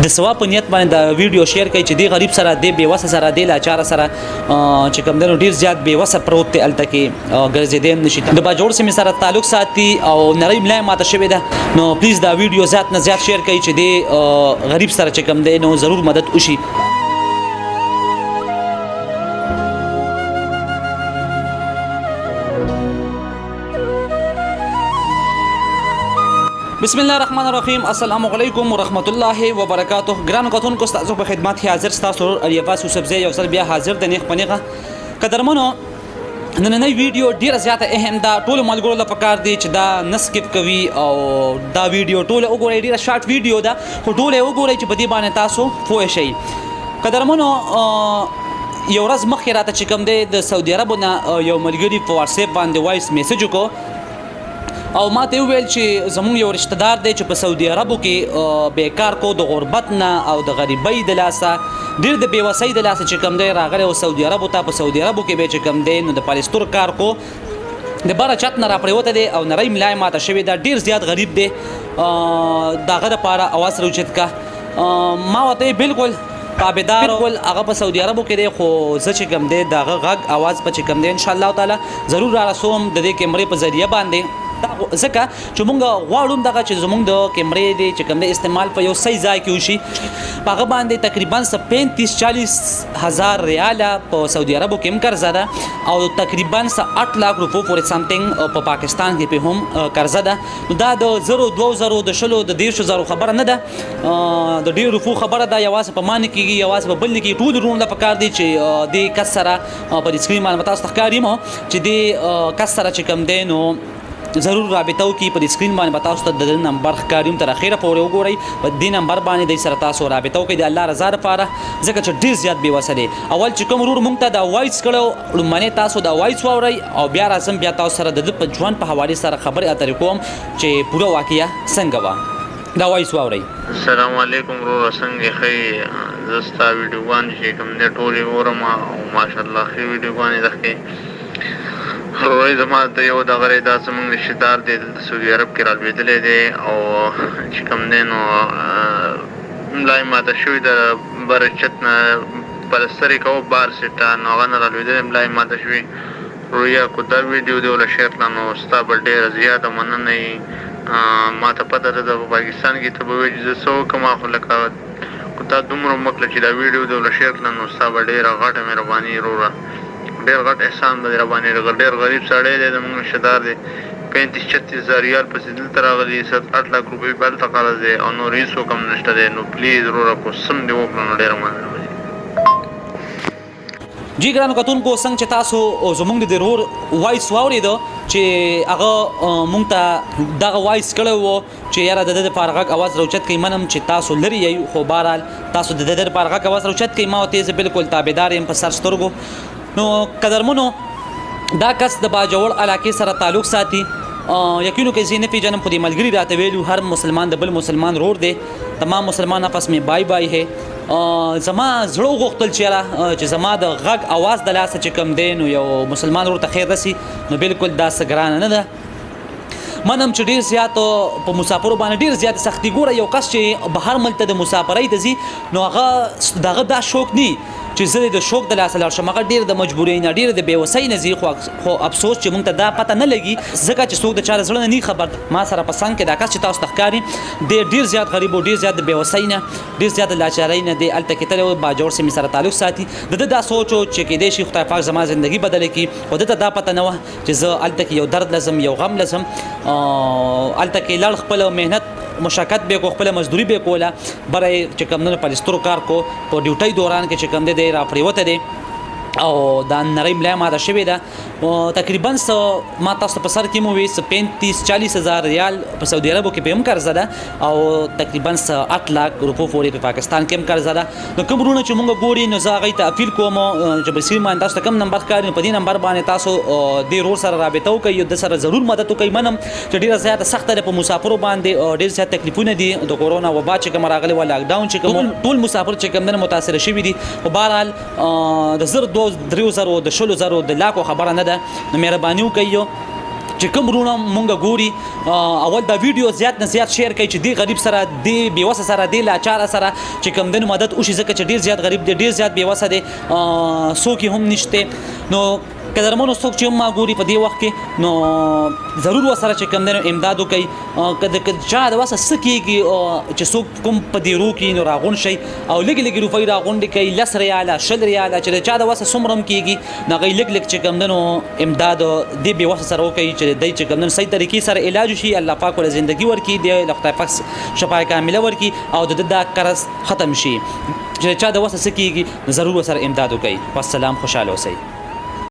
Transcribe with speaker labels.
Speaker 1: د ثواب په نیت باندې دا ویډیو شیر کړئ چې دی غریب سره دی بې وسه سره دی لاچار سره چې کوم دی ډیر زیات بې وسه پروت دی الته کې ګرځېدی هم نشي د باجوړ سیمې سره تعلق ساتي او نری ملای ماته شوې ده نو پلیز دا ویډیو زیات نه زیات شیر کړئ چې دی غریب سره چې کوم دی نو ضرور مدد وشي. بسم الله الرحمن الرحیم. السلام علیکم ورحمت الله وبرکاته. ګران کتونکو ستاسو په خدمت کې حاضر ستاسو الیفاس یوسفزی یو ځل بیا حاضر د نیخ پنیغه قدرمنو نننۍ ویډیو ډیره زیاته اهم ده. ټول ملګرو له پکار دی چې دا نسکپ کوي او دا ویډیو ټول وګورئ. ډیره شارټ ویډیو ده خو ټول وګورئ چې په دې باندې تاسو پوه شئ. قدرمنو یو ورځ مخکې راته چې کوم دی د سعودي عربو نه یو ملګري په واتس اپ باندې وایس میسج وکړو او ما ته ویل چې زموږ یو رشتہ دار دی چې په سعودي عربو کې بیکار کو د غربت نه او د غریبۍ د لاسه ډېر د بېوسۍ د لاسه چې کوم دی راغلی او سعودي عربو ته په سعودي عربو کې به چې کوم دی نو د پالیستور کار کو د باره چت نه راپرېوته دی او نری ملای ماته شوې ده. ډېر زیات غریب دی. د هغه دپاره اواز راوچت که ما ورته بالکل تابعدار بالکل هغه په سعودي عربو کې دی خو زه چې کوم دی د هغه غږ اواز به چې کوم دی انشاءالله تعالی ضرور را رسوم د دې کیمرې په ذریعه باندې ځکه چې مونږ غواړو دغه چې زمونږ د کیمرې دی چې کوم دی استعمال په یو صحیح ځای کې وشي. په هغه باندې تقریبا 35-40 هزار ریاله په سعودي عربو کې هم قرضه ده او تقریبا 8 لاک روپو پورې سمثینګ په پاکستان کې په هم قرضه ده. نو دا د 0-2 د شلو د 10,000 خبره نه ده د ډېر روپو خبره ده. یوازې په معنی کېږي یوازې په بل نه کېږي. ټول ورونه د پکار دي چې دې کس سره په دې سکرین باندې تاسو ته ښکاري چې دې کس سره چې کوم دی نو ضرور رابطه وکړي. په دې سکرین باندې به تاسو ته د نمبر ښکاري تر اخره پورې وګورئ. په دې نمبر باندې دی سره تاسو رابطه وکړئ د الله رضا لپاره ځکه چې ډېر زیات بېوسه دی. اول چې کوم ورور موږ ته دا وایس کړی لومړنی تاسو دا وایس واورئ او بیا راځم بیا تاسو سره د ده په ژوند په حوالې سره خبرې اترې کوم چې پوره واقعه څنګه وه. دا وایس واورئ.
Speaker 2: السلام علیکم وروره څنګه ښه زه ستا ویډیوګانې چې کوم دی ټولې ګورم او ماشاءالله ښې ویډیوګانې ده ښې وروره زما د یو دغه دی دا زموږ رشتې دار دی دلته سعودي عرب کې رالوېدلی دی او چې کوم دی نو ملا یې ماته شوې ده بره چت نه پلستر یې کوه بار سیټه نو هغه نه رالوېدلی ملا یې ماته شوې رویا کو دا ویډیو دی وله شیر کړه نو ستا به ډېره زیاته مننه یي. ما ته پته ده په پاکستان کې ته به وایي چې زه څه وکړم خو لکه کو تا دومره مکړه چې دا ویډیو دی وله شیر کړه نو ستا به ډېره غټه مهرباني وروره ډېر غټ احسان به دې راباندې ډېر غریب سړی دی زموږ رشته دار دی 35-36 هزار ریال پسې دلته راغلي 7-8 لاک روپۍ به هلته قرض دی او نور هېڅوک هم نشته دی. نو پلیز وروره کوسم دې وکړه نو ډېره مننه.
Speaker 1: جی ګرانو کتونکو څنګه چې تاسو زموږ د ورور وایس واورېده چې هغه مونږ ته دغه وایس کړی و چې یاره د ده دپاره غږ اواز راوچت کوي. منم چې تاسو لرې یئ خو بهرحال تاسو د ده دپاره غږ اواز راوچت کوي. ما ورته زه بالکل تابعدار یم په سر سترګو. نو قدرمنو دا کس د باجوړ علاقې سره تعلق ساتي. یقینو کې زه نه پیژنم خو دې ملګري راته ویلو هر مسلمان د بل مسلمان رور دی. تمام مسلمان آپس میں بای بای ہے. زما زړه وغوښتل چې زما د غږ اواز د لاسه چې کوم دی نو یو مسلمان ورور ته خیر رسي نو بالکل دا څه ګرانه نه ده. منم چې ډېر زیات په مسافرو باندې ډېر زیات سختي. ګوره یو کس چې بهر ملک ته د مسافرۍ ته ځي نو هغه دغه دا شوق نه چې زه د شوق د لاسه لاړ شم. هغه ډېر د مجبورۍ نه ډېر د بېوسۍ نه ځي خو افسوس چې موږ ته دا پته نه لګي ځکه چې څوک د چا د زړه نه نه خبر. ما سره په څنګ کې دا کس چې تاسو ته ښکاري دی ډېر زیات غریب او ډېر زیات د بېوسۍ نه ډېر زیات د لاچارۍ نه دی هلته کې تللی و. باجوړ سیمې سره تعلق ساتي. د ده دا سوچ و چې کیدای شي خدای پاک زما زندګي بدله کړي خو ده ته دا پته نه وه چې زه هلته کې یو درد لزم یو غم لزم. هلته کې لړ خپله محنت مشقت به کو خپل مزدوري به کوله بره چې کوم نه پالیسترو کار کو په ډیوټي دوران کې چې کوم دی را پریوته دی او دا نری ملای ماته شوې ده تقریبا ما تاسو په سر کې مو وي 35-40 هزار ریال په سعودي عربو کې به هم قرضه ده او تقریبا 8 لاک روپو پورې په پاکستان کې هم قرضه ده. نو کوم ورونه چې مونږ ګوري نو زه هغوی ته اپیل کوم چې په سکرین باندې تاسو ته کوم نمبر ښکاري نو په دې نمبر باندې تاسو دې ورور سره رابطه وکړئ د سره ضرور مدد وکړئ. منم چې ډېره زیاته سخته ده په مسافرو باندې ډېر زیات تکلیفونه دي د کورونا وبا چې کوم راغلی و لاکډاون چې کوم ټول مسافر چې کوم نه متاثره شوي دي خو بهرحال د 2,000 د 10,000 د 20,000 د لاکو خبره نه ده. نو مهرباني وکړئ چې چې کوم رونه مونږ ګوري اول دا ویډیو زیات نه زیات شیر کوي چې دی غریب سره دی بیوسه سره دی لاچار سره چې کوم دنو مدد وشي ځکه چې ډیر زیات غریب دی ډیر زیات بیوسه دی څوک هم نشته نو قدرمنو څوک چې ما ګوري په دې وخت کې نو ضرور وسره چې کوم دنو امداد وکړي کله چا د وسه سکیږي چې څوک کوم په دې رو کې نو راغون شي او لګ روپۍ راغونډي کوي 10 ریاله 10 ریاله چې چا د وسه سمرم کیږي نو غي لګ چې کوم دنو امداد دې به وسه سره وکړي چې دای چې کوم دنو صحیح طریقې سره علاج شي الله پاک ول ژوندۍ ورکړي دی خدای پاک شفای کامله ورکړي او د قرض ختم شي چې چا د وسه سکیږي ضرور وسره امداد وکړي والسلام خوشاله اوسئ